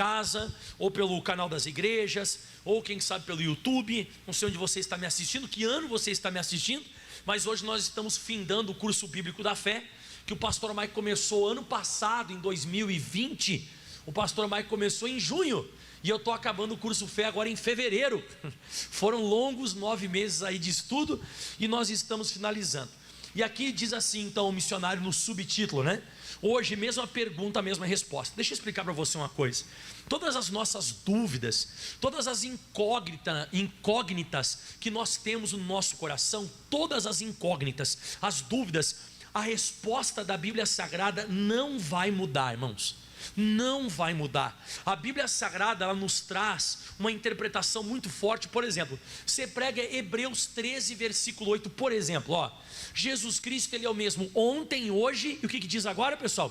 casa, ou pelo canal das igrejas, ou quem sabe pelo YouTube. Não sei onde você está me assistindo, que ano você está me assistindo, mas hoje nós estamos findando o curso bíblico da fé, que o pastor Mike começou ano passado, em 2020. O pastor Mike começou em junho, e eu estou acabando o curso fé agora em fevereiro. Foram longos 9 meses aí de estudo, e nós estamos finalizando. E aqui diz assim então o missionário no subtítulo, né? Hoje, mesma pergunta, a mesma resposta. Deixa eu explicar para você uma coisa. Todas as nossas dúvidas, todas as incógnitas que nós temos no nosso coração, todas as incógnitas, as dúvidas, a resposta da Bíblia Sagrada não vai mudar, irmãos. Não vai mudar. A Bíblia Sagrada, ela nos traz uma interpretação muito forte. Por exemplo, você prega Hebreus 13, versículo 8, por exemplo, ó, Jesus Cristo, Ele é o mesmo ontem, hoje, e o que diz agora, pessoal?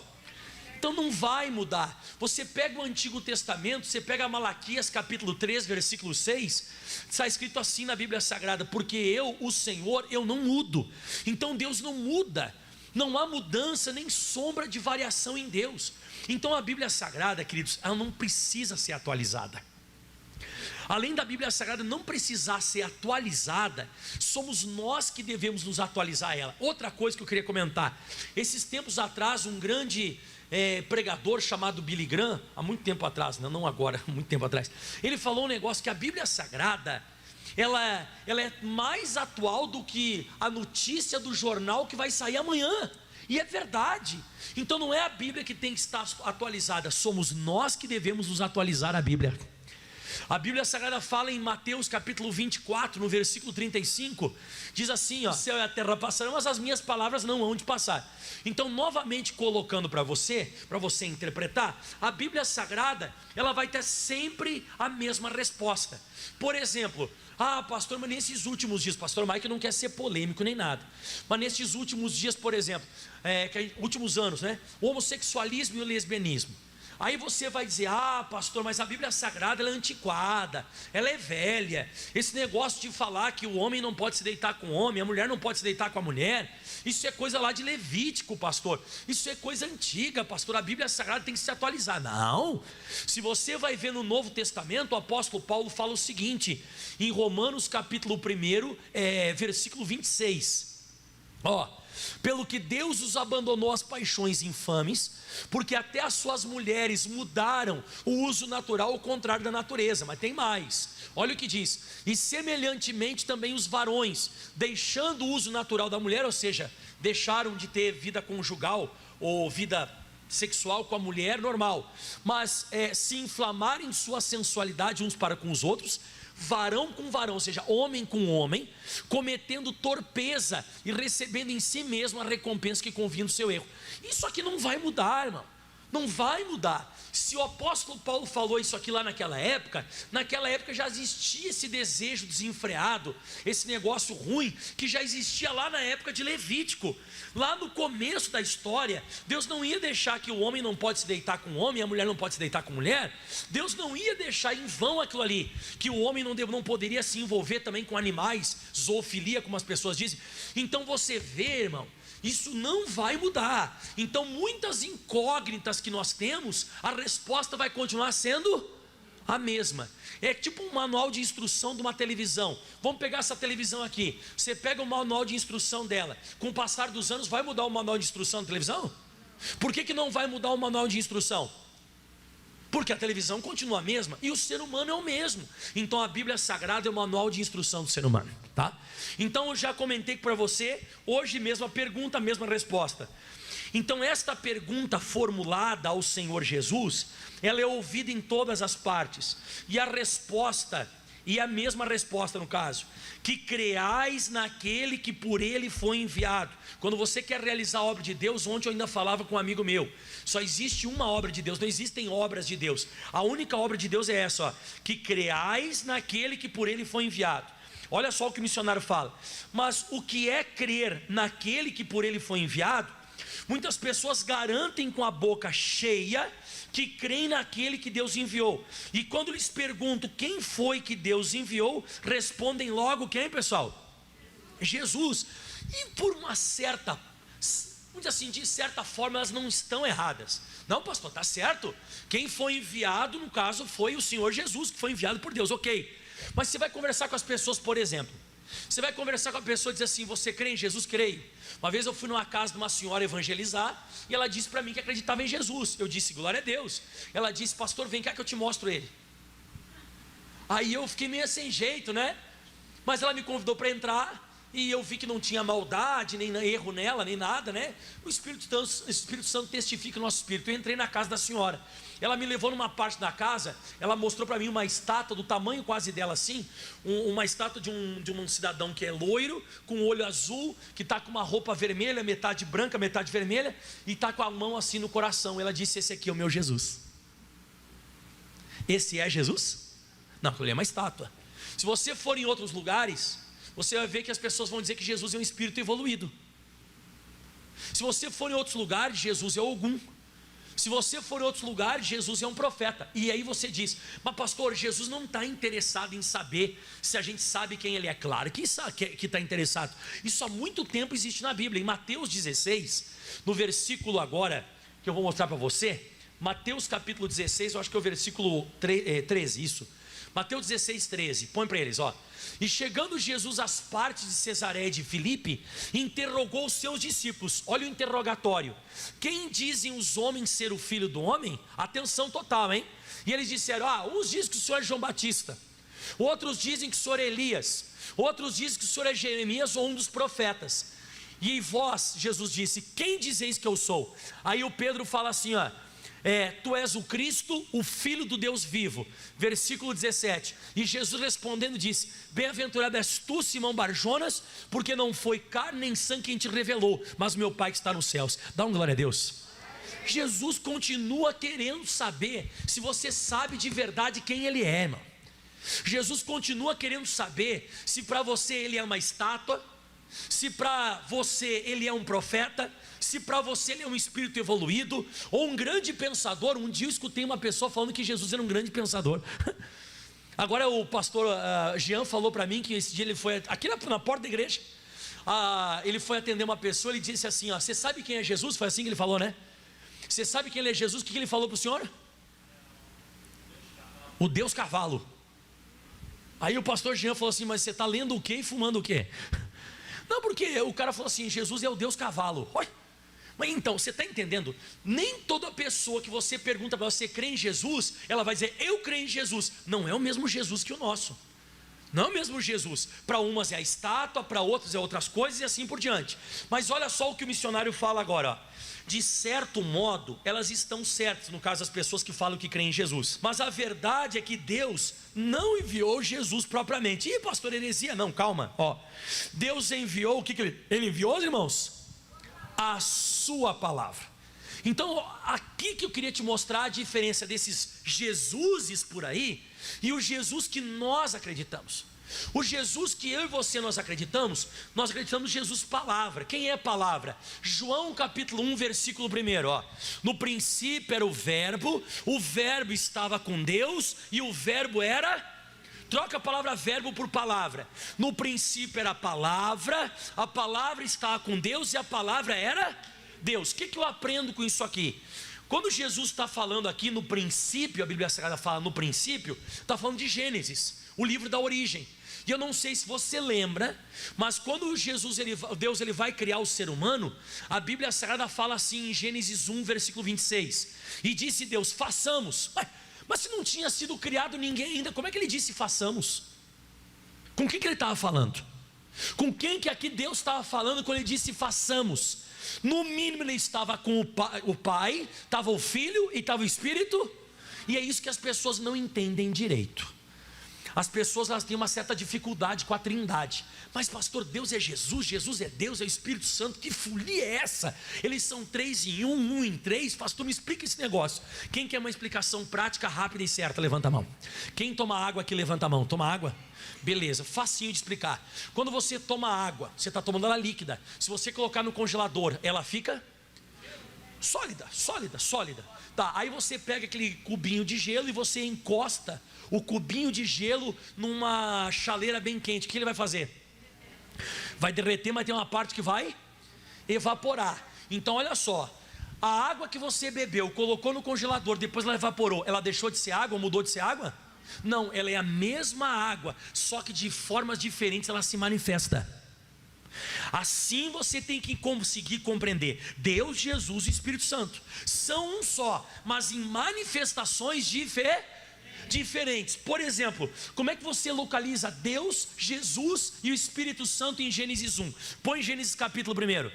Então não vai mudar. Você pega o Antigo Testamento, você pega Malaquias capítulo 3, versículo 6, está escrito assim na Bíblia Sagrada: porque eu, o Senhor, eu não mudo. Então Deus não muda, não há mudança nem sombra de variação em Deus. Então a Bíblia Sagrada, queridos, ela não precisa ser atualizada. Além da Bíblia Sagrada não precisar ser atualizada, somos nós que devemos nos atualizar a ela. Outra coisa que eu queria comentar: esses tempos atrás, um grande pregador chamado Billy Graham, há muito tempo atrás, não agora, muito tempo atrás, ele falou um negócio, que a Bíblia Sagrada, ela é mais atual do que a notícia do jornal que vai sair amanhã. E é verdade. Então não é a Bíblia que tem que estar atualizada, somos nós que devemos nos atualizar a Bíblia. A Bíblia Sagrada fala em Mateus capítulo 24, no versículo 35, diz assim, ó: o céu e a terra passarão, mas as minhas palavras não hão de passar. Então, novamente colocando para você interpretar, a Bíblia Sagrada, ela vai ter sempre a mesma resposta. Por exemplo, pastor, mas nesses últimos dias, pastor Mike não quer ser polêmico nem nada, mas nesses últimos dias, por exemplo, últimos anos, né? O homossexualismo e o lesbianismo. Aí você vai dizer: pastor, mas a Bíblia Sagrada, ela é antiquada, ela é velha. Esse negócio de falar que o homem não pode se deitar com o homem, a mulher não pode se deitar com a mulher, isso é coisa lá de Levítico, pastor. Isso é coisa antiga, pastor. A Bíblia Sagrada tem que se atualizar. Não. Se você vai ver no Novo Testamento, o apóstolo Paulo fala o seguinte, em Romanos capítulo 1, versículo 26. Pelo que Deus os abandonou às paixões infames, porque até as suas mulheres mudaram o uso natural ao contrário da natureza. Mas tem mais, olha o que diz: e semelhantemente também os varões, deixando o uso natural da mulher, ou seja, deixaram de ter vida conjugal ou vida sexual com a mulher normal, mas se inflamarem sua sensualidade uns para com os outros, varão com varão, ou seja, homem com homem, cometendo torpeza e recebendo em si mesmo a recompensa que convinha do seu erro. Isso aqui não vai mudar, irmão. Não vai mudar. Se o apóstolo Paulo falou isso aqui lá naquela época já existia esse desejo desenfreado, esse negócio ruim, que já existia lá na época de Levítico. Lá no começo da história, Deus não ia deixar que o homem não pode se deitar com o homem, a mulher não pode se deitar com a mulher. Deus não ia deixar em vão aquilo ali, que o homem não poderia se envolver também com animais, zoofilia, como as pessoas dizem. Então você vê, irmão, isso não vai mudar. Então muitas incógnitas que nós temos, a resposta vai continuar sendo a mesma. É tipo um manual de instrução de uma televisão. Vamos pegar essa televisão aqui, você pega o manual de instrução dela, com o passar dos anos vai mudar o manual de instrução da televisão? Por que não vai mudar o manual de instrução? Porque a televisão continua a mesma e o ser humano é o mesmo. Então a Bíblia Sagrada é o manual de instrução do ser humano, tá? Então eu já comentei para você, hoje mesmo a pergunta, a mesma resposta. Então esta pergunta formulada ao Senhor Jesus, ela é ouvida em todas as partes, e a resposta, e a mesma resposta no caso, que creais naquele que por ele foi enviado. Quando você quer realizar a obra de Deus, ontem eu ainda falava com um amigo meu, só existe uma obra de Deus, não existem obras de Deus. A única obra de Deus é essa, ó, que creais naquele que por ele foi enviado. Olha só o que o missionário fala: mas o que é crer naquele que por ele foi enviado? Muitas pessoas garantem com a boca cheia que creem naquele que Deus enviou, e quando lhes pergunto quem foi que Deus enviou, respondem logo quem, pessoal? Jesus. E por uma certa, vamos dizer assim, de certa forma elas não estão erradas. Não, pastor, está certo. Quem foi enviado, no caso, foi o Senhor Jesus, que foi enviado por Deus, ok. Mas você vai conversar com as pessoas, por exemplo. Você vai conversar com a pessoa e dizer assim: você crê em Jesus? Creio. Uma vez eu fui numa casa de uma senhora evangelizar, e ela disse para mim que acreditava em Jesus. Eu disse: glória a Deus. Ela disse: pastor, vem cá que eu te mostro ele. Aí eu fiquei meio sem jeito, né? Mas ela me convidou para entrar, e eu vi que não tinha maldade, nem erro nela, nem nada, né? O Espírito Santo testifica o nosso espírito. Eu entrei na casa da senhora. Ela me levou numa parte da casa. Ela mostrou para mim uma estátua do tamanho quase dela assim, uma estátua de um cidadão que é loiro, com olho azul, que está com uma roupa vermelha, metade branca, metade vermelha, e está com a mão assim no coração. Ela disse: esse aqui é o meu Jesus. Esse é Jesus? Não, ele é uma estátua. Se você for em outros lugares, você vai ver que as pessoas vão dizer que Jesus é um espírito evoluído. Se você for em outros lugares, Jesus é Ogum. Se você for em outros lugares, Jesus é um profeta. E aí você diz: mas pastor, Jesus não está interessado em saber se a gente sabe quem ele é. Claro que está interessado. Isso há muito tempo existe na Bíblia. Em Mateus 16, no versículo agora, que eu vou mostrar para você, Mateus capítulo 16, eu acho que é o versículo 13, isso. Mateus 16, 13, põe para eles, ó. E chegando Jesus às partes de Cesareia de Filipe, interrogou os seus discípulos. Olha o interrogatório: quem dizem os homens ser o filho do homem? Atenção total, hein? E eles disseram: uns dizem que o senhor é João Batista, outros dizem que o senhor é Elias, outros dizem que o senhor é Jeremias ou um dos profetas. E vós, Jesus disse, quem dizeis que eu sou? Aí o Pedro fala assim, ó: tu és o Cristo, o Filho do Deus vivo. Versículo 17. E Jesus respondendo disse: bem-aventurado és tu, Simão Barjonas, porque não foi carne nem sangue quem te revelou, mas meu Pai que está nos céus. Dá uma glória a Deus. Jesus continua querendo saber se você sabe de verdade quem ele é, irmão. Jesus continua querendo saber se para você ele é uma estátua, se para você ele é um profeta, se para você ele é um espírito evoluído, ou um grande pensador. Um dia eu escutei uma pessoa falando que Jesus era um grande pensador. Agora o pastor Jean falou para mim que esse dia ele foi aqui na porta da igreja, ele foi atender uma pessoa. Ele disse assim, ó: você sabe quem é Jesus? Foi assim que ele falou, né? Você sabe quem ele é Jesus? O que ele falou para o senhor? O Deus cavalo. Aí o pastor Jean falou assim: mas você está lendo o quê e fumando o quê? Não, porque o cara falou assim: Jesus é o Deus cavalo. Oi? Mas então, você está entendendo? Nem toda pessoa que você pergunta para você crê em Jesus, ela vai dizer eu creio em Jesus. Não é o mesmo Jesus que o nosso. Não é o mesmo Jesus. Para umas é a estátua, para outras é outras coisas e assim por diante. Mas olha só o que o missionário fala agora, ó. De certo modo, elas estão certas, no caso as pessoas que falam que creem em Jesus. Mas a verdade é que Deus não enviou Jesus propriamente. Ih, pastor, heresia. Não, calma, ó. Deus enviou, o que ele enviou, irmãos? A sua palavra. Então, aqui que eu queria te mostrar a diferença desses Jesuses por aí e o Jesus que nós acreditamos. O Jesus que eu e você nós acreditamos Jesus palavra. Quem é palavra? João capítulo 1 versículo 1, ó. No princípio era o verbo estava com Deus e o verbo era... Troca a palavra verbo por palavra. No princípio era a palavra estava com Deus e a palavra era Deus. O que eu aprendo com isso aqui? Quando Jesus está falando aqui no princípio, a Bíblia Sagrada fala no princípio, está falando de Gênesis, o livro da origem. E eu não sei se você lembra, mas quando Deus vai criar o ser humano, a Bíblia Sagrada fala assim em Gênesis 1 versículo 26. E disse Deus: façamos. Mas se não tinha sido criado ninguém ainda, como é que ele disse façamos? Com quem que ele estava falando? Com quem que aqui Deus estava falando quando ele disse façamos? No mínimo ele estava com o Pai, estava o Filho e estava o Espírito. E é isso que as pessoas não entendem direito. As pessoas elas têm uma certa dificuldade com a trindade. Mas pastor, Deus é Jesus, Jesus é Deus, é o Espírito Santo. Que folia é essa? Eles são 3 em 1, 1 em 3. Pastor, me explica esse negócio. Quem quer uma explicação prática, rápida e certa, levanta a mão. Quem toma água aqui, levanta a mão. Toma água? Beleza, facinho de explicar. Quando você toma água, você está tomando ela líquida. Se você colocar no congelador, ela fica sólida. Tá, aí você pega aquele cubinho de gelo e você encosta o cubinho de gelo numa chaleira bem quente. O que ele vai fazer? Vai derreter, mas tem uma parte que vai evaporar. Então olha só, A água que você bebeu, colocou no congelador, depois ela evaporou, ela deixou de ser água ou mudou de ser água? Não, ela é a mesma água, só que de formas diferentes ela se manifesta. Assim você tem que conseguir compreender: Deus, Jesus e Espírito Santo são um só, mas em manifestações diferentes. Por exemplo, como é que você localiza Deus, Jesus e o Espírito Santo em Gênesis 1? Põe Gênesis capítulo 1.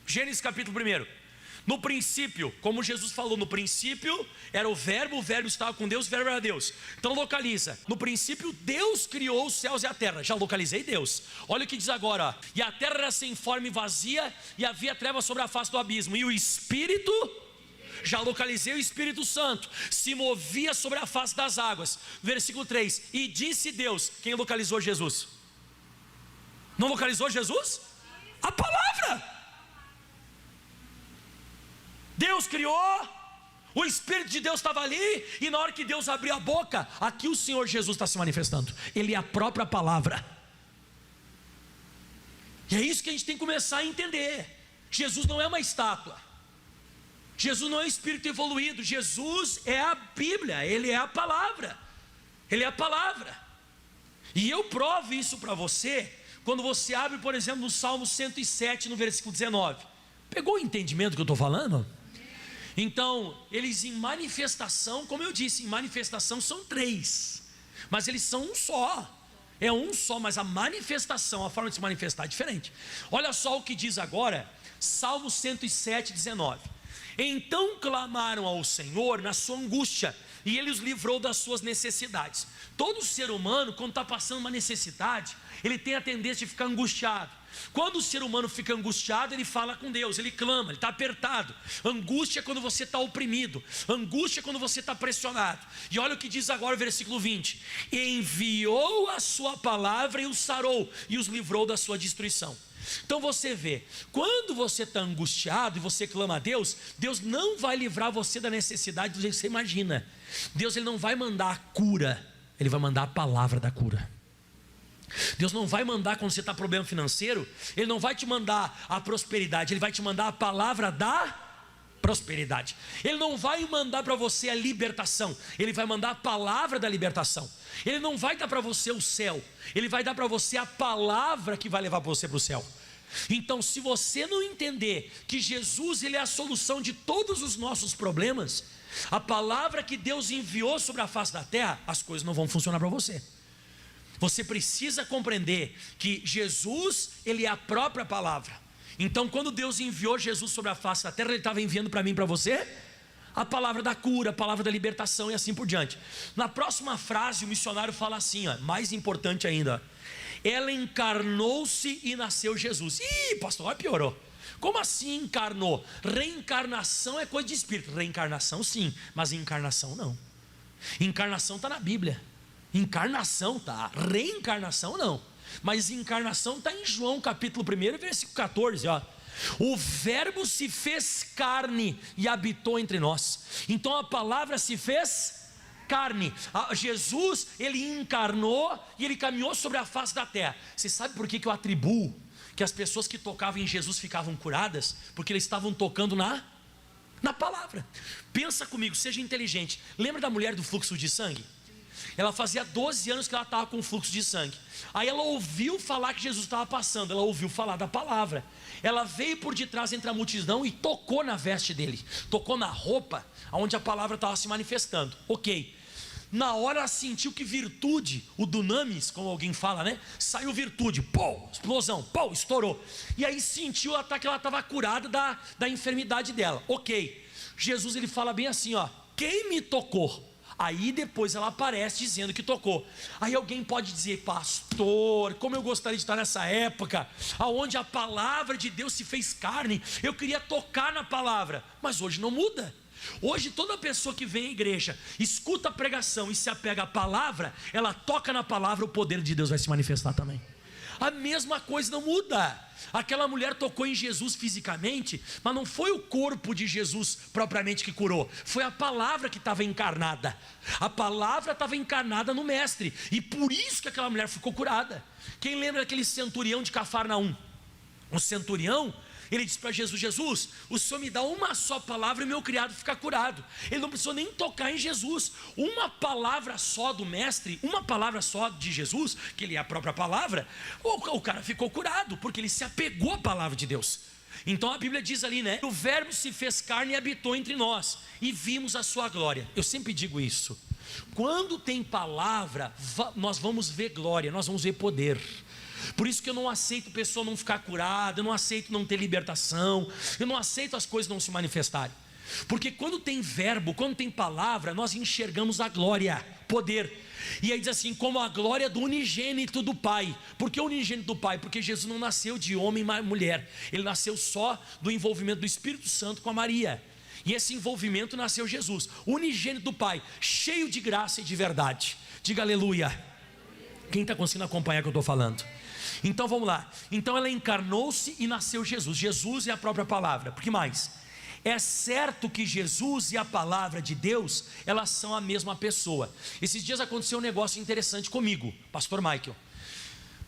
Gênesis capítulo 1. No princípio, como Jesus falou, no princípio era o verbo estava com Deus, o verbo era Deus. Então localiza: no princípio Deus criou os céus e a terra. Já localizei Deus. Olha o que diz agora, ó. E a terra era sem forma e vazia, e havia trevas sobre a face do abismo, e o Espírito, já localizei o Espírito Santo, se movia sobre a face das águas. Versículo 3: e disse Deus. Quem localizou Jesus? Não localizou Jesus? A palavra. Deus criou, o Espírito de Deus estava ali, e na hora que Deus abriu a boca, aqui o Senhor Jesus está se manifestando. Ele é a própria palavra. E é isso que a gente tem que começar a entender. Jesus não é uma estátua, Jesus não é um espírito evoluído, Jesus é a Bíblia, Ele é a palavra, Ele é a palavra. E eu provo isso para você, quando você abre, por exemplo, no Salmo 107, no versículo 19. Pegou o entendimento que eu estou falando? Então, eles em manifestação, como eu disse, em manifestação são 3, mas eles são um só. É um só, mas a manifestação, a forma de se manifestar é diferente. Olha só o que diz agora, Salmo 107, 19. Então clamaram ao Senhor na sua angústia, e Ele os livrou das suas necessidades. Todo ser humano, quando está passando uma necessidade, ele tem a tendência de ficar angustiado. Quando o ser humano fica angustiado, ele fala com Deus, ele clama, ele está apertado. Angústia é quando você está oprimido, angústia é quando você está pressionado. E olha o que diz agora o versículo 20: enviou a sua palavra e os sarou, e os livrou da sua destruição. Então você vê, quando você está angustiado e você clama a Deus, Deus não vai livrar você da necessidade do jeito que você imagina. Deus, Ele não vai mandar a cura, Ele vai mandar a palavra da cura. Deus não vai mandar, quando você está com problema financeiro, Ele não vai te mandar a prosperidade, Ele vai te mandar a palavra da prosperidade. Ele não vai mandar para você a libertação, Ele vai mandar a palavra da libertação. Ele não vai dar para você o céu, Ele vai dar para você a palavra que vai levar você para o céu. Então, se você não entender que Jesus, Ele é a solução de todos os nossos problemas, a palavra que Deus enviou sobre a face da terra, as coisas não vão funcionar para você. Você precisa compreender que Jesus, Ele é a própria palavra. Então, quando Deus enviou Jesus sobre a face da terra, Ele estava enviando para mim e para você a palavra da cura, a palavra da libertação e assim por diante. Na próxima frase, o missionário fala assim, ó, mais importante ainda: ela encarnou-se e nasceu Jesus. Ih, pastor, piorou. Como assim encarnou? Reencarnação é coisa de espírito. Reencarnação sim, mas encarnação não. Encarnação está na Bíblia. Encarnação tá, reencarnação não. Mas encarnação está em João capítulo 1, versículo 14, ó. O verbo se fez carne e habitou entre nós. Então a palavra se fez carne. Jesus, Ele encarnou e Ele caminhou sobre a face da terra. Você sabe por que eu atribuo que as pessoas que tocavam em Jesus ficavam curadas? Porque eles estavam tocando na palavra. Pensa comigo, seja inteligente. Lembra da mulher do fluxo de sangue? Ela fazia 12 anos que ela estava com fluxo de sangue. Aí ela ouviu falar que Jesus estava passando, ela ouviu falar da palavra. Ela veio por detrás entre a multidão e tocou na veste dele, tocou na roupa onde a palavra estava se manifestando. Ok, na hora ela sentiu que virtude, o dunamis, como alguém fala, né? Saiu virtude, pô, explosão, pô, estourou. E aí sentiu que ela estava curada da enfermidade dela. Ok, Jesus, ele fala bem assim, ó: quem me tocou? Aí depois ela aparece dizendo que tocou. Aí alguém pode dizer: pastor, como eu gostaria de estar nessa época onde a palavra de Deus se fez carne. Eu queria tocar na palavra. Mas hoje não muda. Hoje toda pessoa que vem à igreja, escuta a pregação e se apega à palavra, ela toca na palavra, o poder de Deus vai se manifestar também. A mesma coisa não muda. Aquela mulher tocou em Jesus fisicamente, mas não foi o corpo de Jesus propriamente que curou, foi a palavra que estava encarnada. A palavra estava encarnada no mestre, e por isso que aquela mulher ficou curada. Quem lembra daquele centurião de Cafarnaum? O centurião, Ele disse para Jesus: Jesus, o Senhor me dá uma só palavra e meu criado fica curado. Ele não precisou nem tocar em Jesus. Uma palavra só do mestre, uma palavra só de Jesus, que ele é a própria palavra, o cara ficou curado, porque ele se apegou à palavra de Deus. Então a Bíblia diz ali, né? O verbo se fez carne e habitou entre nós, e vimos a sua glória. Eu sempre digo isso: quando tem palavra, nós vamos ver glória, nós vamos ver poder. Por isso que eu não aceito pessoa não ficar curada, eu não aceito não ter libertação, eu não aceito as coisas não se manifestarem. Porque quando tem verbo, quando tem palavra, nós enxergamos a glória, poder. E aí diz assim: como a glória do unigênito do Pai. Por que o unigênito do Pai? Porque Jesus não nasceu de homem e mulher, ele nasceu só do envolvimento do Espírito Santo com a Maria. E esse envolvimento nasceu Jesus, unigênito do Pai, cheio de graça e de verdade. Diga aleluia. Quem está conseguindo acompanhar o que eu estou falando? Então vamos lá. Então ela encarnou-se e nasceu Jesus. Jesus é a própria palavra. Por que mais? É certo que Jesus e a palavra de Deus, elas são a mesma pessoa. Esses dias aconteceu um negócio interessante comigo, pastor Michael,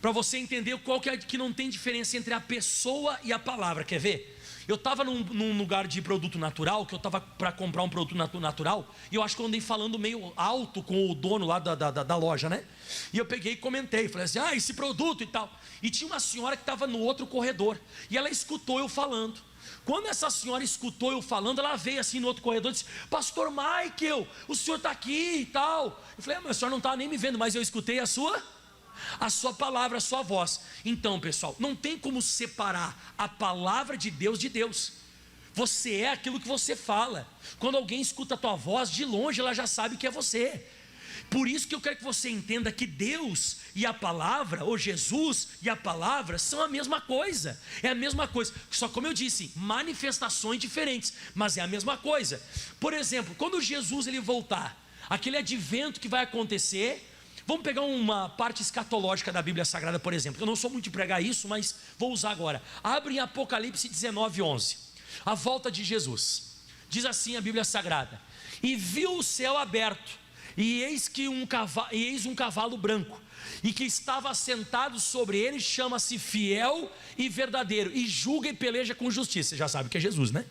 para você entender qual que é que não tem diferença entre a pessoa e a palavra. Quer ver? Eu estava num lugar de produto natural, que eu estava para comprar um produto natural, e eu acho que eu andei falando meio alto com o dono lá da loja, né? E eu peguei e comentei, falei assim: esse produto e tal. E tinha uma senhora que estava no outro corredor, e ela escutou eu falando. Quando essa senhora escutou eu falando, ela veio assim no outro corredor e disse: pastor Michael, o senhor está aqui e tal. Eu falei: mas o senhor não estava nem me vendo, mas eu escutei a sua palavra, a sua voz. Então, pessoal, não tem como separar a palavra de Deus de Deus. Você é aquilo que você fala. Quando alguém escuta a tua voz, de longe ela já sabe que é você. Por isso que eu quero que você entenda que Deus e a palavra, ou Jesus e a palavra, são a mesma coisa. É a mesma coisa, só como eu disse, manifestações diferentes, mas é a mesma coisa. Por exemplo, quando Jesus ele voltar, aquele advento que vai acontecer. Vamos pegar uma parte escatológica da Bíblia Sagrada, por exemplo. Eu não sou muito de pregar isso, mas vou usar agora. Abre em Apocalipse 19:11. A volta de Jesus. Diz assim a Bíblia Sagrada: e viu o céu aberto, e eis um cavalo branco, e que estava assentado sobre ele, chama-se Fiel e Verdadeiro, e julga e peleja com justiça. Você já sabe que é Jesus, né?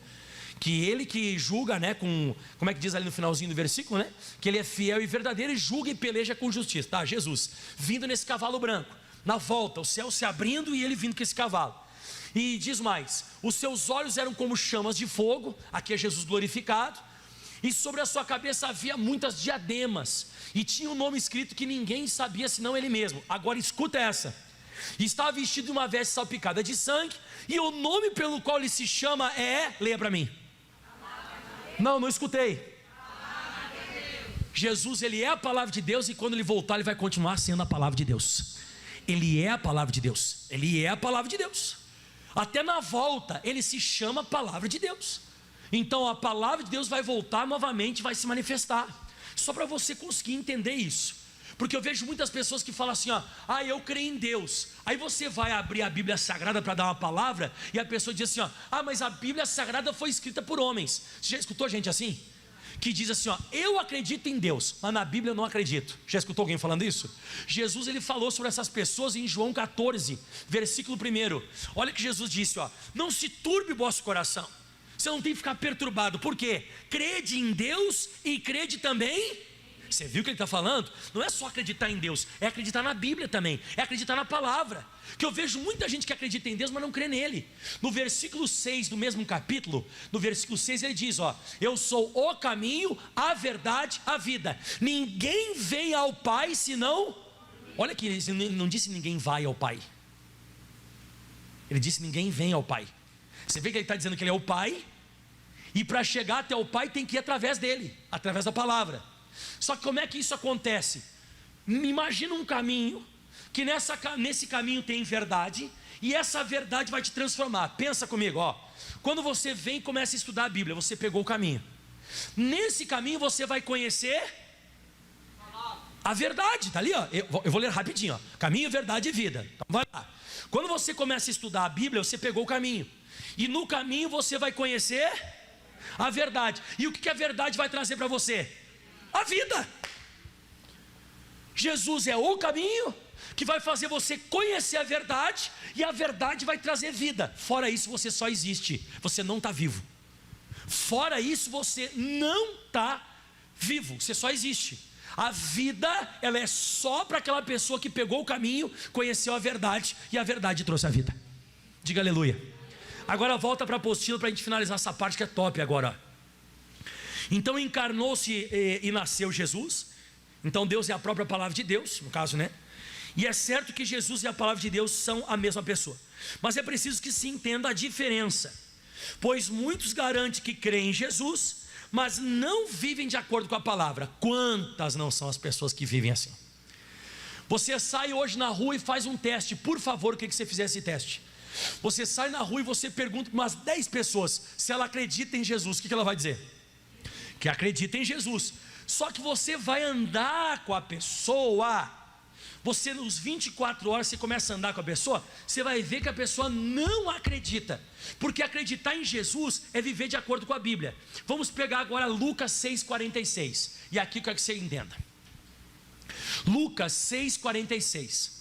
Que ele que julga, né, como é que diz ali no finalzinho do versículo, né? Que ele é fiel e verdadeiro e julga e peleja com justiça, tá? Jesus, vindo nesse cavalo branco, na volta, o céu se abrindo e ele vindo com esse cavalo. E diz mais: os seus olhos eram como chamas de fogo, aqui é Jesus glorificado, e sobre a sua cabeça havia muitas diademas, e tinha um nome escrito que ninguém sabia senão ele mesmo. Agora escuta essa: e estava vestido de uma veste salpicada de sangue, e o nome pelo qual ele se chama é, leia para mim. Não escutei. Jesus, ele é a palavra de Deus, e quando ele voltar ele vai continuar sendo a palavra de Deus. Ele é a palavra de Deus. Ele é a palavra de Deus. Até na volta ele se chama palavra de Deus. Então a palavra de Deus vai voltar novamente, vai se manifestar. Só para você conseguir entender isso. Porque eu vejo muitas pessoas que falam assim: eu creio em Deus. Aí você vai abrir a Bíblia Sagrada para dar uma palavra, e a pessoa diz assim: mas a Bíblia Sagrada foi escrita por homens. Você já escutou gente assim? Que diz assim: eu acredito em Deus, mas na Bíblia eu não acredito. Já escutou alguém falando isso? Jesus ele falou sobre essas pessoas em João 14, versículo 1. Olha que Jesus disse: não se turbe o vosso coração. Você não tem que ficar perturbado. Por quê? Crede em Deus e crede também. Você viu o que ele está falando? Não é só acreditar em Deus, é acreditar na Bíblia também, é acreditar na palavra. Que eu vejo muita gente que acredita em Deus, mas não crê nele. No versículo 6 do mesmo capítulo, no versículo 6 ele diz: eu sou o caminho, a verdade, a vida. Ninguém vem ao Pai senão... Olha aqui, ele não disse ninguém vai ao Pai. Ele disse ninguém vem ao Pai. Você vê que ele está dizendo que ele é o Pai, e para chegar até o Pai tem que ir através dele, através da palavra. Só que como é que isso acontece? Imagina um caminho, que nesse caminho tem verdade, e essa verdade vai te transformar. Pensa comigo, quando você vem e começa a estudar a Bíblia, você pegou o caminho. Nesse caminho você vai conhecer a verdade, está ali, eu vou ler rapidinho, caminho, verdade e vida. Então vai lá. Quando você começa a estudar a Bíblia, você pegou o caminho, e no caminho você vai conhecer a verdade. E o que a verdade vai trazer para você? A vida. Jesus é o caminho, que vai fazer você conhecer a verdade, e a verdade vai trazer vida. Fora isso você só existe, você não está vivo. Fora isso você não está vivo, você só existe. A vida, ela é só para aquela pessoa que pegou o caminho, conheceu a verdade, e a verdade trouxe a vida. Diga aleluia. Agora volta para a apostila para a gente finalizar essa parte que é top agora. Então encarnou-se e nasceu Jesus. Então Deus é a própria palavra de Deus, no caso, né? E é certo que Jesus e a palavra de Deus são a mesma pessoa, mas é preciso que se entenda a diferença, pois muitos garantem que creem em Jesus, mas não vivem de acordo com a palavra. Quantas não são as pessoas que vivem assim? Você sai hoje na rua e faz um teste. Por favor, eu queria que você fizesse esse teste. Você sai na rua e você pergunta para umas 10 pessoas se ela acredita em Jesus. O que ela vai dizer? Que acredita em Jesus. Só que você vai andar com a pessoa, você nos 24 horas você começa a andar com a pessoa, você vai ver que a pessoa não acredita, porque acreditar em Jesus é viver de acordo com a Bíblia. Vamos pegar agora Lucas 6,46, e aqui eu quero que você entenda. Lucas 6,46.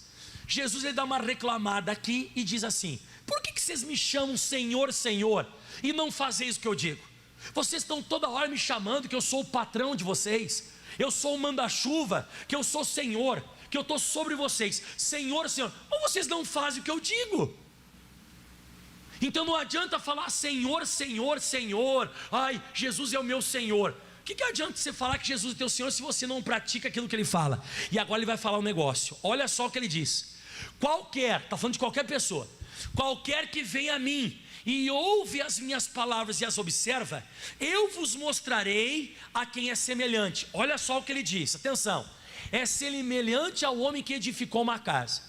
Jesus ele dá uma reclamada aqui e diz assim: por que vocês me chamam Senhor, Senhor, e não fazeis o que eu digo? Vocês estão toda hora me chamando que eu sou o patrão de vocês, eu sou o manda-chuva, que eu sou Senhor, que eu estou sobre vocês, Senhor, Senhor, mas vocês não fazem o que eu digo. Então não adianta falar Senhor, Senhor, Senhor, ai, Jesus é o meu Senhor. O que adianta você falar que Jesus é teu Senhor se você não pratica aquilo que Ele fala? E agora Ele vai falar um negócio, olha só o que Ele diz: qualquer, está falando de qualquer pessoa, qualquer que venha a mim e ouve as minhas palavras e as observa, eu vos mostrarei a quem é semelhante. Olha só o que ele diz, atenção: é semelhante ao homem que edificou uma casa.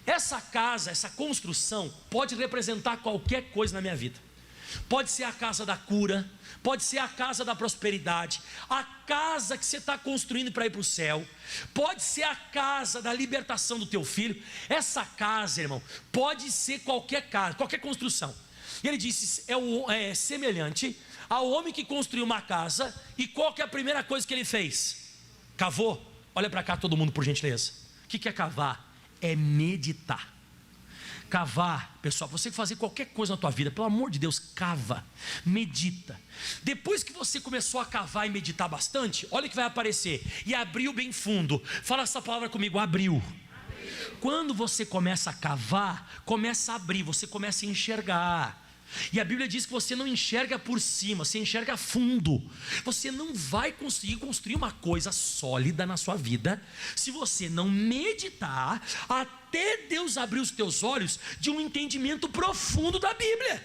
Essa casa, essa construção pode representar qualquer coisa na minha vida. Pode ser a casa da cura, pode ser a casa da prosperidade, a casa que você está construindo para ir para o céu, pode ser a casa da libertação do teu filho. Essa casa, irmão, pode ser qualquer casa, qualquer construção. E ele disse: é semelhante ao homem que construiu uma casa, e qual que é a primeira coisa que ele fez? Cavou. Olha para cá todo mundo, por gentileza. O que é cavar? É meditar. Cavar, pessoal, você fazer qualquer coisa na tua vida, pelo amor de Deus, cava, medita. Depois que você começou a cavar e meditar bastante, olha o que vai aparecer: e abriu bem fundo. Fala essa palavra comigo: abriu. Quando você começa a cavar, começa a abrir, você começa a enxergar. E a Bíblia diz que você não enxerga por cima, você enxerga fundo. Você não vai conseguir construir uma coisa sólida na sua vida se você não meditar até Deus abrir os teus olhos de um entendimento profundo da Bíblia.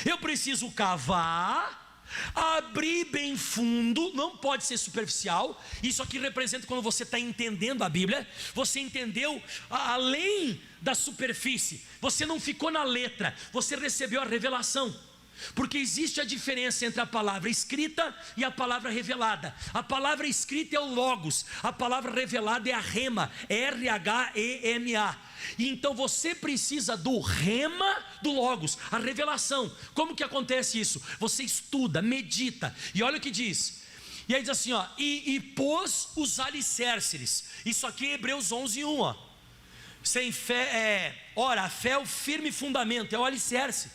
Eu preciso cavar, abrir bem fundo, não pode ser superficial. Isso aqui representa quando você está entendendo a Bíblia, você entendeu além da superfície, você não ficou na letra, você recebeu a revelação. Porque existe a diferença entre a palavra escrita e a palavra revelada. A palavra escrita é o Logos, a palavra revelada é a Rema, R-H-E-M-A. E então você precisa do Rema do Logos, a revelação. Como que acontece isso? Você estuda, medita, e olha o que diz. E aí diz assim, ó: e pôs os alicerces. Isso aqui é Hebreus 11:1, ó. Sem fé, ora, a fé é o firme fundamento, é o alicerce.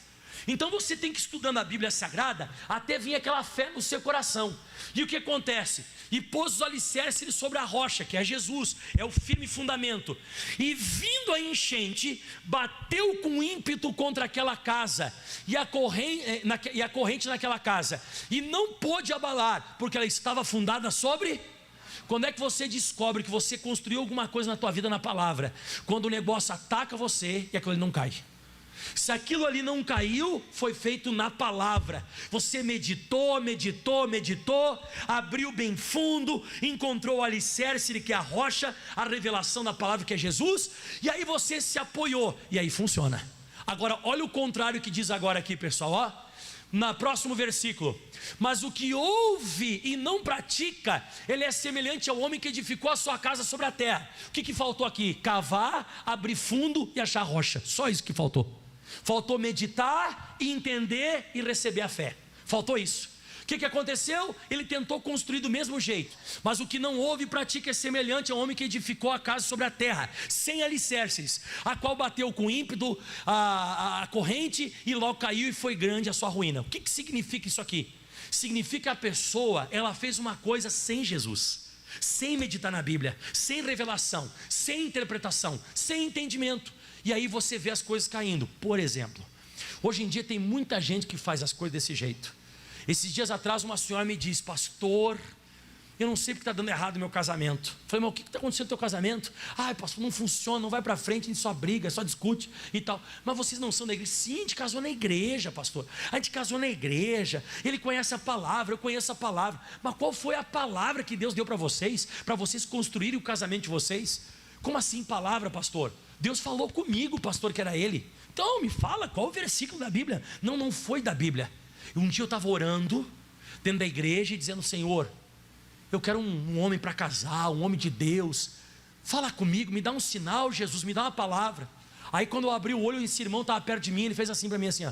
Então você tem que ir estudando a Bíblia Sagrada até vir aquela fé no seu coração. E o que acontece? E pôs os alicerces sobre a rocha, que é Jesus, é o firme fundamento. E vindo a enchente, bateu com ímpeto contra aquela casa, e a corrente naquela casa, e não pôde abalar, porque ela estava fundada sobre... Quando é que você descobre que você construiu alguma coisa na tua vida na palavra? Quando o negócio ataca você e aquilo ali não cai. Se aquilo ali não caiu, foi feito na palavra. Você meditou, abriu bem fundo, encontrou o alicerce, que é a rocha, a revelação da palavra, que é Jesus, e aí você se apoiou, e aí funciona. Agora olha o contrário que diz agora aqui, pessoal, ó. No próximo versículo: mas o que ouve e não pratica, ele é semelhante ao homem que edificou a sua casa sobre a terra. O que faltou aqui? Cavar, abrir fundo e achar rocha. Só isso que faltou. Faltou meditar, entender e receber a fé. Faltou isso. que aconteceu? Ele tentou construir do mesmo jeito, mas o que não ouve e pratica é semelhante ao homem que edificou a casa sobre a terra, sem alicerces, a qual bateu com ímpeto a corrente, e logo caiu, e foi grande a sua ruína. O que significa isso aqui? Significa que a pessoa, ela fez uma coisa sem Jesus, sem meditar na Bíblia, sem revelação, sem interpretação, sem entendimento, e aí você vê as coisas caindo. Por exemplo, hoje em dia tem muita gente que faz as coisas desse jeito. Esses dias atrás uma senhora me disse: pastor, eu não sei porque está dando errado o meu casamento. Eu falei: mas o que está acontecendo no teu casamento? Ai, pastor, não funciona, não vai para frente, a gente só briga, só discute e tal. Mas vocês não são da igreja? Sim, a gente casou na igreja, pastor. A gente casou na igreja, ele conhece a palavra, eu conheço a palavra. Mas qual foi a palavra que Deus deu para vocês construírem o casamento de vocês? Como assim palavra, pastor? Deus falou comigo, pastor, que era ele. Então me fala, qual o versículo da Bíblia? Não foi da Bíblia. Um dia eu estava orando dentro da igreja e dizendo: Senhor, eu quero um homem para casar, um homem de Deus, fala comigo, me dá um sinal, Jesus, me dá uma palavra. Aí quando eu abri o olho, esse irmão estava perto de mim, ele fez assim para mim, assim, ó,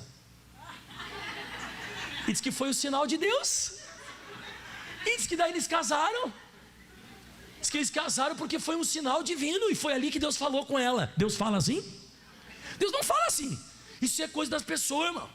e disse que foi o sinal de Deus, e disse que daí eles casaram. Diz que eles casaram porque foi um sinal divino, e foi ali que Deus falou com ela. Deus fala assim? Deus não fala assim. Isso é coisa das pessoas, irmão.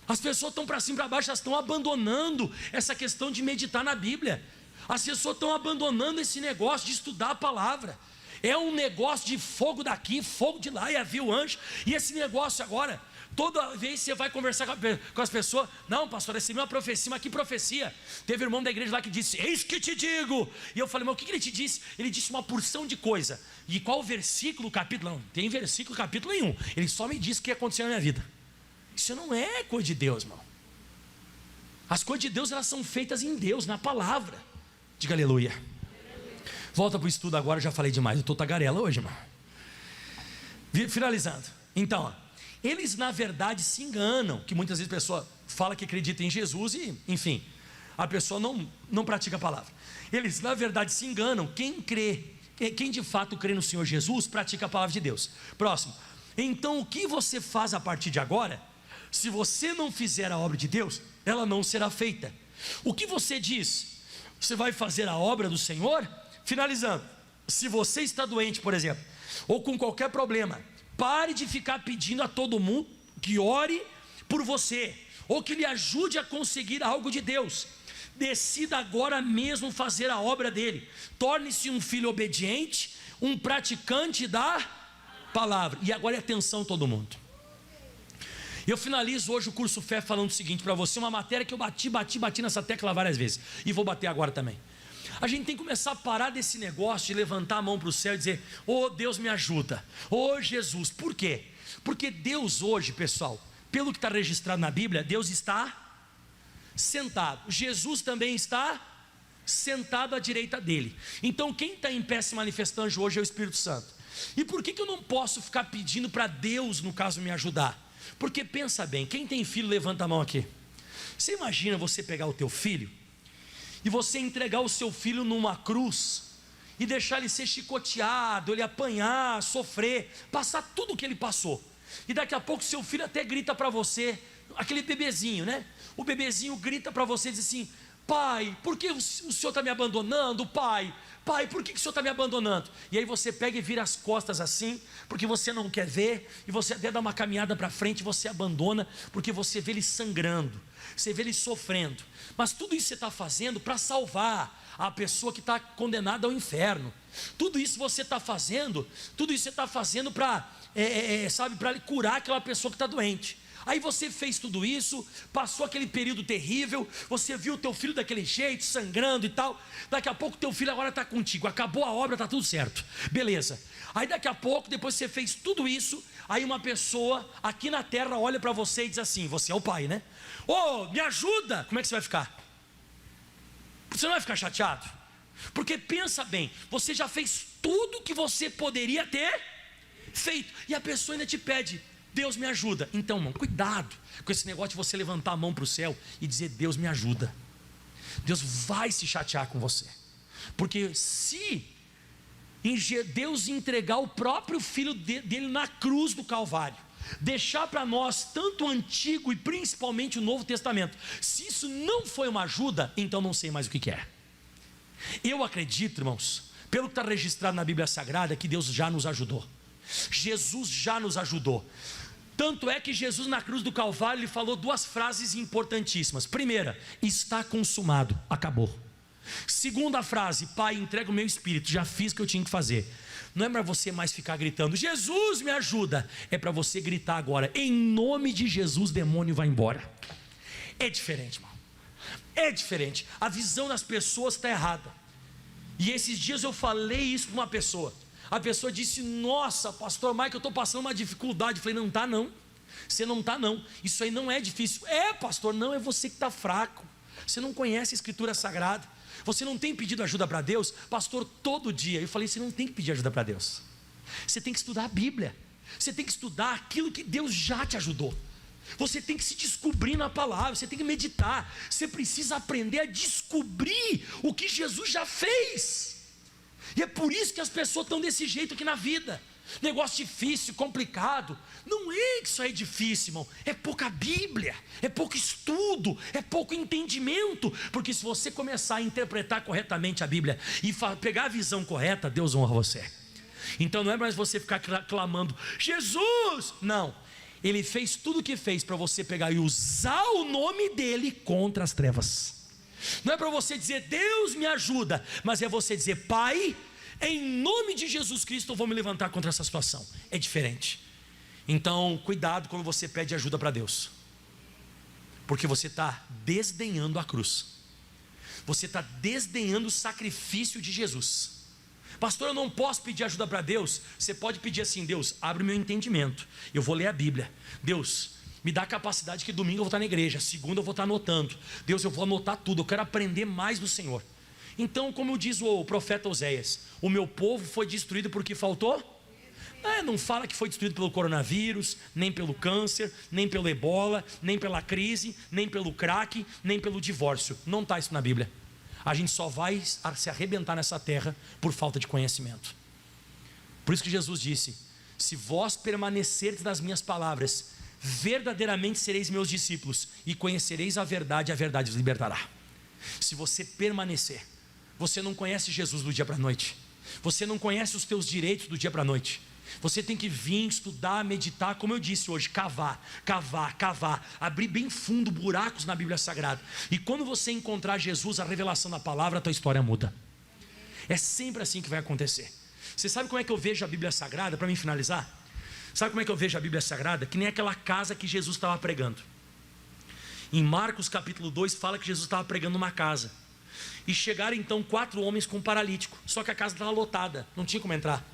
As pessoas estão para cima e para baixo, elas estão abandonando essa questão de meditar na Bíblia. As pessoas estão abandonando esse negócio de estudar a palavra. É um negócio de fogo daqui, fogo de lá, e havia o anjo. E esse negócio agora, toda vez você vai conversar com as pessoas: não, pastor, recebi uma profecia. Mas que profecia? Teve um irmão da igreja lá que disse: eis que te digo. E eu falei: mas o que ele te disse? Ele disse uma porção de coisa. E qual versículo, capítulo? Não, tem versículo, capítulo nenhum. Ele só me disse o que ia acontecer na minha vida. Isso não é coisa de Deus, irmão. As coisas de Deus, elas são feitas em Deus, na palavra. Diga aleluia. Volta para o estudo agora, já falei demais, eu estou tagarela hoje, irmão. Finalizando. Então, ó, eles na verdade se enganam, que muitas vezes a pessoa fala que acredita em Jesus e, enfim, a pessoa não pratica a palavra. Eles na verdade se enganam. Quem de fato crê no Senhor Jesus, pratica a palavra de Deus. Próximo. Então o que você faz a partir de agora? Se você não fizer a obra de Deus, ela não será feita. O que você diz? Você vai fazer a obra do Senhor? Finalizando, se você está doente, por exemplo, ou com qualquer problema, pare de ficar pedindo a todo mundo que ore por você, ou que lhe ajude a conseguir algo de Deus. Decida agora mesmo fazer a obra dele. Torne-se um filho obediente, um praticante da palavra. E agora atenção todo mundo. Eu finalizo hoje o curso Fé falando o seguinte para você, uma matéria que eu bati nessa tecla várias vezes, e vou bater agora também. A gente tem que começar a parar desse negócio de levantar a mão para o céu e dizer: oh Deus me ajuda, oh Jesus. Por quê? Porque Deus hoje, pessoal, pelo que está registrado na Bíblia, Deus está sentado. Jesus também está sentado à direita dele. Então quem está em pé se manifestando hoje é o Espírito Santo. E por que eu não posso ficar pedindo para Deus, no caso, me ajudar? Porque pensa bem, quem tem filho levanta a mão aqui. Você imagina você pegar o teu filho e você entregar o seu filho numa cruz e deixar ele ser chicoteado, ele apanhar, sofrer, passar tudo o que ele passou, e daqui a pouco seu filho até grita para você, aquele bebezinho, né? O bebezinho grita para você e diz assim: pai, por que o senhor está me abandonando? Pai, por que o senhor está me abandonando? E aí você pega e vira as costas assim, porque você não quer ver, e você até dá uma caminhada para frente, você abandona, porque você vê ele sangrando, você vê ele sofrendo. Mas tudo isso você está fazendo para salvar a pessoa que está condenada ao inferno. Tudo isso você está fazendo para para curar aquela pessoa que está doente. Aí você fez tudo isso, passou aquele período terrível, você viu o teu filho daquele jeito, sangrando e tal. Daqui a pouco teu filho agora está contigo, acabou a obra, está tudo certo, beleza. Aí daqui a pouco, depois que você fez tudo isso, aí uma pessoa aqui na terra olha para você e diz assim: você é o pai, né? Oh, me ajuda! Como é que você vai ficar? Você não vai ficar chateado? Porque pensa bem, você já fez tudo que você poderia ter feito, e a pessoa ainda te pede: Deus me ajuda. Então, irmão, cuidado com esse negócio de você levantar a mão para o céu e dizer: Deus me ajuda. Deus vai se chatear com você, porque se Deus entregar o próprio filho dele na cruz do Calvário, deixar para nós tanto o Antigo e principalmente o Novo Testamento. Se isso não foi uma ajuda, então não sei mais o que é. Eu acredito, irmãos, pelo que está registrado na Bíblia Sagrada, que Deus já nos ajudou. Jesus já nos ajudou. Tanto é que Jesus na cruz do Calvário, ele falou duas frases importantíssimas. Primeira, está consumado, acabou. Segunda frase, Pai, entrega o meu espírito, já fiz o que eu tinha que fazer. Não é para você mais ficar gritando, Jesus me ajuda. É para você gritar agora, em nome de Jesus, demônio vai embora. É diferente, irmão. É diferente. A visão das pessoas está errada. E esses dias eu falei isso para uma pessoa. A pessoa disse, nossa, pastor Mike, eu estou passando uma dificuldade. Eu falei, não está não, você não está não, isso aí não é difícil. É, pastor, não, é você que está fraco. Você não conhece a Escritura Sagrada. Você não tem pedido ajuda para Deus? Pastor, todo dia. Eu falei, você não tem que pedir ajuda para Deus. Você tem que estudar a Bíblia. Você tem que estudar aquilo que Deus já te ajudou. Você tem que se descobrir na palavra. Você tem que meditar. Você precisa aprender a descobrir o que Jesus já fez. E é por isso que as pessoas estão desse jeito aqui na vida. Negócio difícil, complicado. Não é que isso é difícil, irmão. É pouca Bíblia, é pouco estudo, é pouco entendimento. Porque se você começar a interpretar corretamente a Bíblia e pegar a visão correta, Deus honra você. Então não é mais você ficar clamando, Jesus! Não, Ele fez tudo o que fez para você pegar e usar o nome dEle contra as trevas. Não é para você dizer, Deus me ajuda, mas é você dizer, Pai, em nome de Jesus Cristo eu vou me levantar contra essa situação. É diferente. Então cuidado quando você pede ajuda para Deus, porque você está desdenhando a cruz. Você está desdenhando o sacrifício de Jesus. Pastor, eu não posso pedir ajuda para Deus. Você pode pedir assim, Deus, abre o meu entendimento, eu vou ler a Bíblia. Deus, me dá a capacidade que domingo eu vou estar na igreja, segunda eu vou estar anotando. Deus, eu vou anotar tudo, eu quero aprender mais do Senhor. Então, como diz o profeta Oséias, o meu povo foi destruído porque faltou? Não fala que foi destruído pelo coronavírus, nem pelo câncer, nem pelo ebola, nem pela crise, nem pelo crack, nem pelo divórcio. Não está isso na Bíblia. A gente só vai se arrebentar nessa terra por falta de conhecimento. Por isso que Jesus disse, se vós permanecerdes nas minhas palavras, verdadeiramente sereis meus discípulos e conhecereis a verdade vos libertará. Se você permanecer, você não conhece Jesus do dia para a noite, você não conhece os teus direitos do dia para a noite. Você tem que vir, estudar, meditar, como eu disse hoje, cavar, abrir bem fundo buracos na Bíblia Sagrada. E quando você encontrar Jesus, a revelação da palavra, a tua história muda. É sempre assim que vai acontecer. Você sabe como é que eu vejo a Bíblia Sagrada, para mim finalizar? Sabe como é que eu vejo a Bíblia Sagrada? Que nem aquela casa que Jesus estava pregando. Em Marcos capítulo 2 fala que Jesus estava pregando numa casa. E chegaram então 4 homens com um paralítico. Só que a casa estava lotada, não tinha como entrar.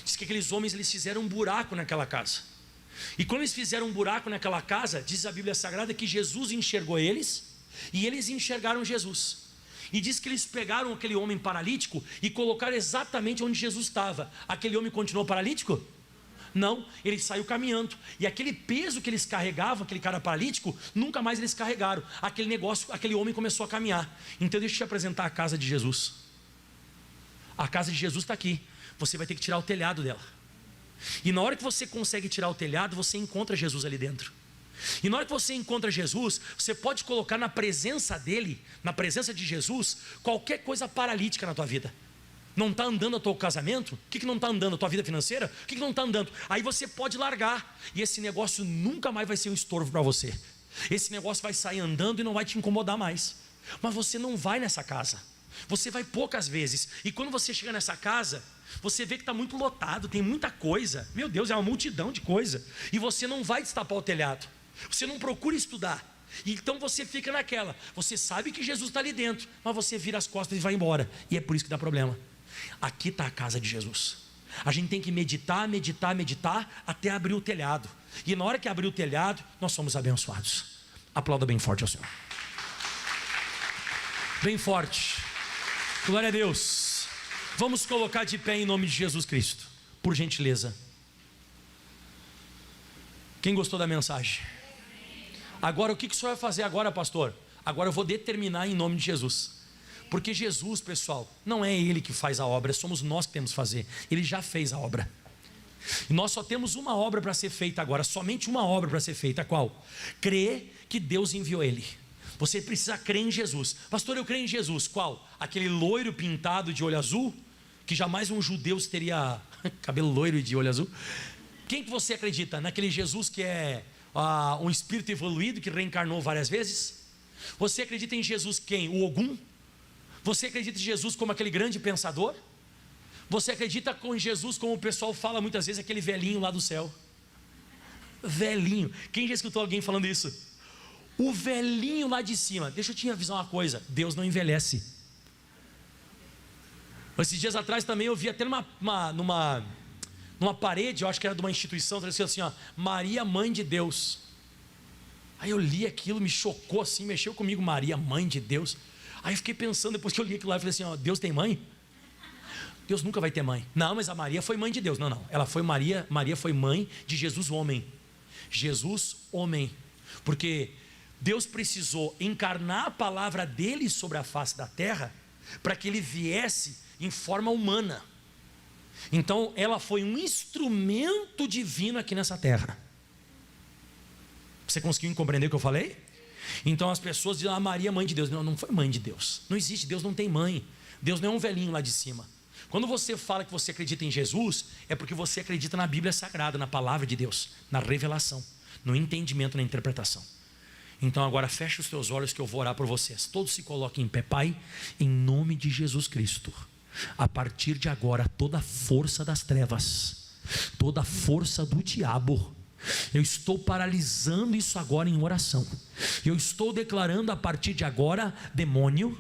Diz que aqueles homens, eles fizeram um buraco naquela casa. E quando eles fizeram um buraco naquela casa, diz a Bíblia Sagrada que Jesus enxergou eles e eles enxergaram Jesus. E diz que eles pegaram aquele homem paralítico e colocaram exatamente onde Jesus estava. Aquele homem continuou paralítico? Não, ele saiu caminhando. E aquele peso que eles carregavam, aquele cara paralítico, nunca mais eles carregaram. Aquele homem começou a caminhar. Então deixa eu te apresentar a casa de Jesus. A casa de Jesus está aqui. Você vai ter que tirar o telhado dela. E na hora que você consegue tirar o telhado, você encontra Jesus ali dentro. E na hora que você encontra Jesus, você pode colocar na presença dele, na presença de Jesus, qualquer coisa paralítica na tua vida. Não está andando o teu casamento? O que não está andando? A tua vida financeira? O que não está andando? Aí você pode largar. E esse negócio nunca mais vai ser um estorvo para você. Esse negócio vai sair andando e não vai te incomodar mais. Mas você não vai nessa casa. Você vai poucas vezes. E quando você chega nessa casa, você vê que está muito lotado, tem muita coisa. Meu Deus, é uma multidão de coisa. E você não vai destapar o telhado. Você não procura estudar. Então você fica naquela. Você sabe que Jesus está ali dentro, mas você vira as costas e vai embora. E é por isso que dá problema. Aqui está a casa de Jesus. A gente tem que meditar até abrir o telhado. E na hora que abrir o telhado, nós somos abençoados. Aplauda bem forte ao Senhor. Bem forte. Glória a Deus. Vamos colocar de pé em nome de Jesus Cristo, por gentileza. Quem gostou da mensagem? Agora, o que o senhor vai fazer agora, pastor? Agora eu vou determinar em nome de Jesus. Porque Jesus, pessoal, não é Ele que faz a obra, somos nós que temos que fazer. Ele já fez a obra. E nós só temos uma obra para ser feita agora, somente uma obra para ser feita. Qual? Crer que Deus enviou Ele. Você precisa crer em Jesus. Pastor, eu creio em Jesus. Qual? Aquele loiro pintado de olho azul, que jamais um judeu teria cabelo loiro e de olho azul. Quem que você acredita? Naquele Jesus que é um espírito evoluído, que reencarnou várias vezes? Você acredita em Jesus quem? O Ogum? Você acredita em Jesus como aquele grande pensador? Você acredita em Jesus como o pessoal fala muitas vezes, aquele velhinho lá do céu? Velhinho. Quem já escutou alguém falando isso? O velhinho lá de cima. Deixa eu te avisar uma coisa: Deus não envelhece. Esses dias atrás também eu vi até numa parede, eu acho que era de uma instituição, assim, ó, Maria, Mãe de Deus. Aí eu li aquilo, me chocou assim, mexeu comigo, Maria, Mãe de Deus. Aí eu fiquei pensando, depois que eu li aquilo lá, eu falei assim, ó, Deus tem mãe? Deus nunca vai ter mãe. Não, mas a Maria foi mãe de Deus. Não, ela foi Maria foi mãe de Jesus homem. Jesus homem. Porque Deus precisou encarnar a palavra dele sobre a face da terra, para que ele viesse em forma humana. Então ela foi um instrumento divino aqui nessa terra. Você conseguiu compreender o que eu falei? Então as pessoas dizem, Maria, mãe de Deus. Não foi mãe de Deus. Não existe, Deus não tem mãe. Deus não é um velhinho lá de cima. Quando você fala que você acredita em Jesus, é porque você acredita na Bíblia Sagrada, na palavra de Deus, na revelação, no entendimento, na interpretação. Então agora feche os teus olhos que eu vou orar por vocês. Todos se coloquem em pé. Pai, em nome de Jesus Cristo, a partir de agora, toda a força das trevas, toda a força do diabo, eu estou paralisando isso agora em oração. Eu estou declarando a partir de agora, demônio,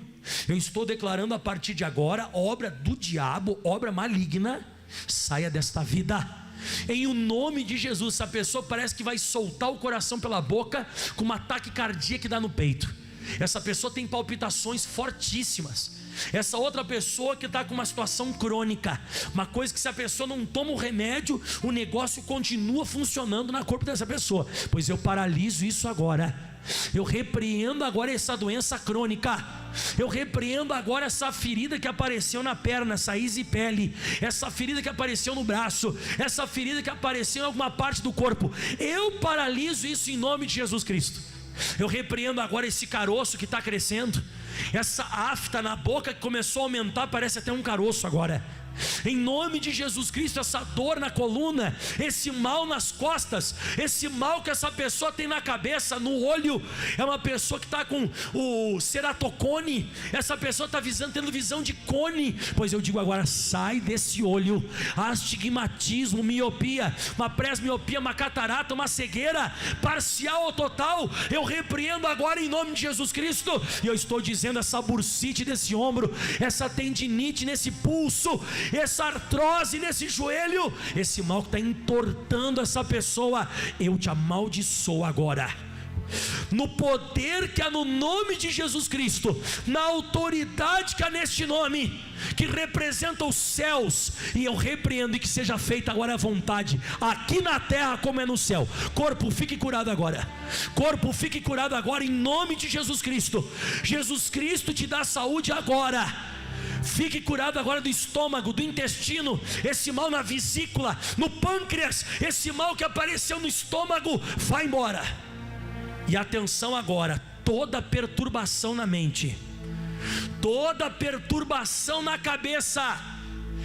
eu estou declarando a partir de agora, obra do diabo, obra maligna, saia desta vida. Em o nome de Jesus. Essa pessoa parece que vai soltar o coração pela boca, com um ataque cardíaco que dá no peito. Essa pessoa tem palpitações fortíssimas. Essa outra pessoa que está com uma situação crônica, uma coisa que se a pessoa não toma o remédio, o negócio continua funcionando no corpo dessa pessoa. Pois eu paraliso isso agora. Eu repreendo agora essa doença crônica. Eu repreendo agora essa ferida que apareceu na perna, essa isipele, essa ferida que apareceu no braço, essa ferida que apareceu em alguma parte do corpo. Eu paraliso isso em nome de Jesus Cristo. Eu repreendo agora esse caroço que está crescendo, essa afta na boca que começou a aumentar, parece até um caroço agora. Em nome de Jesus Cristo, essa dor na coluna, esse mal nas costas, esse mal que essa pessoa tem na cabeça, no olho, é uma pessoa que está com o ceratocone, essa pessoa está tendo visão de cone. Pois eu digo agora, sai desse olho, astigmatismo, miopia, uma presbiopia, uma catarata, uma cegueira, parcial ou total, eu repreendo agora em nome de Jesus Cristo. E eu estou dizendo, essa bursite desse ombro, essa tendinite nesse pulso, essa artrose nesse joelho, esse mal que está entortando essa pessoa, eu te amaldiçoo agora, no poder que há no nome de Jesus Cristo, na autoridade que há neste nome, que representa os céus. E eu repreendo, e que seja feita agora a vontade, aqui na terra como é no céu. Corpo, fique curado agora. Corpo, fique curado agora em nome de Jesus Cristo. Jesus Cristo te dá saúde agora. Fique curado agora do estômago, do intestino, esse mal na vesícula, no pâncreas, esse mal que apareceu no estômago, vai embora. E atenção agora, toda perturbação na mente, toda perturbação na cabeça,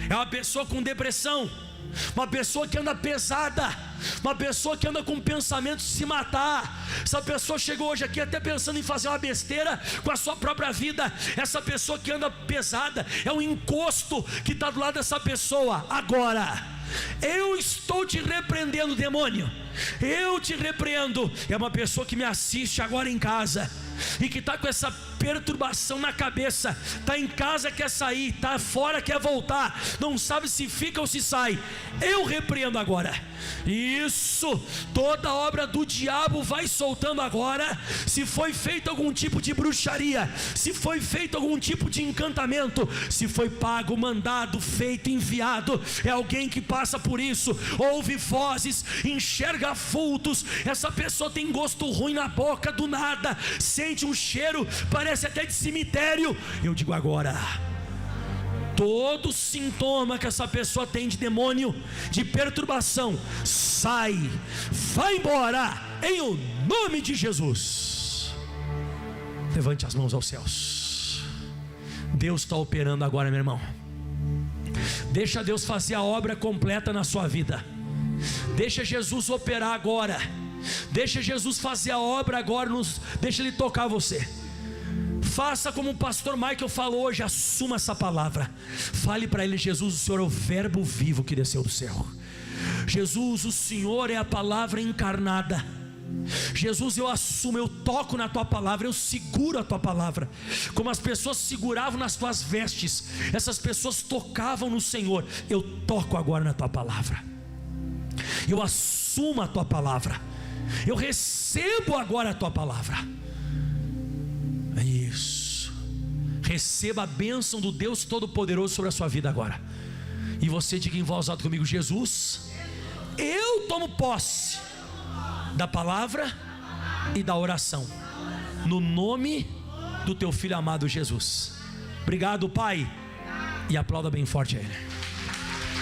é uma pessoa com depressão, uma pessoa que anda pesada, uma pessoa que anda com pensamentos de se matar. Essa pessoa chegou hoje aqui até pensando em fazer uma besteira com a sua própria vida. Essa pessoa que anda pesada, é um encosto que está do lado dessa pessoa. Agora, eu estou te repreendendo, demônio, eu te repreendo. É uma pessoa que me assiste agora em casa e que está com essa perturbação na cabeça, está em casa, quer sair, está fora, quer voltar, não sabe se fica ou se sai. Eu repreendo agora. Isso, toda obra do diabo vai soltando agora. Se foi feito algum tipo de bruxaria, se foi feito algum tipo de encantamento, se foi pago, mandado, feito, enviado, é alguém que passa por isso, ouve vozes, enxerga vultos, essa pessoa tem gosto ruim na boca do nada, sente um cheiro, parece até de cemitério. Eu digo agora, todo sintoma que essa pessoa tem de demônio, de perturbação, sai, vai embora, em o nome de Jesus. Levante as mãos aos céus. Deus está operando agora, meu irmão. Deixa Deus fazer a obra completa na sua vida. Deixa Jesus operar agora. Deixa Jesus fazer a obra agora. Deixa Ele tocar você. Faça como o pastor Michael falou hoje. Assuma essa palavra. Fale para ele: Jesus, o Senhor é o verbo vivo que desceu do céu. Jesus, o Senhor é a palavra encarnada. Jesus, eu assumo, eu toco na tua palavra, eu seguro a tua palavra. Como as pessoas seguravam nas tuas vestes, essas pessoas tocavam no Senhor. Eu toco agora na tua palavra. Eu assumo a tua palavra. Eu recebo agora a tua palavra. É isso. Receba a bênção do Deus Todo-Poderoso sobre a sua vida agora. E você diga em voz alta comigo: Jesus, eu tomo posse da palavra e da oração, no nome do teu filho amado Jesus. Obrigado, Pai. E aplauda bem forte a Ele.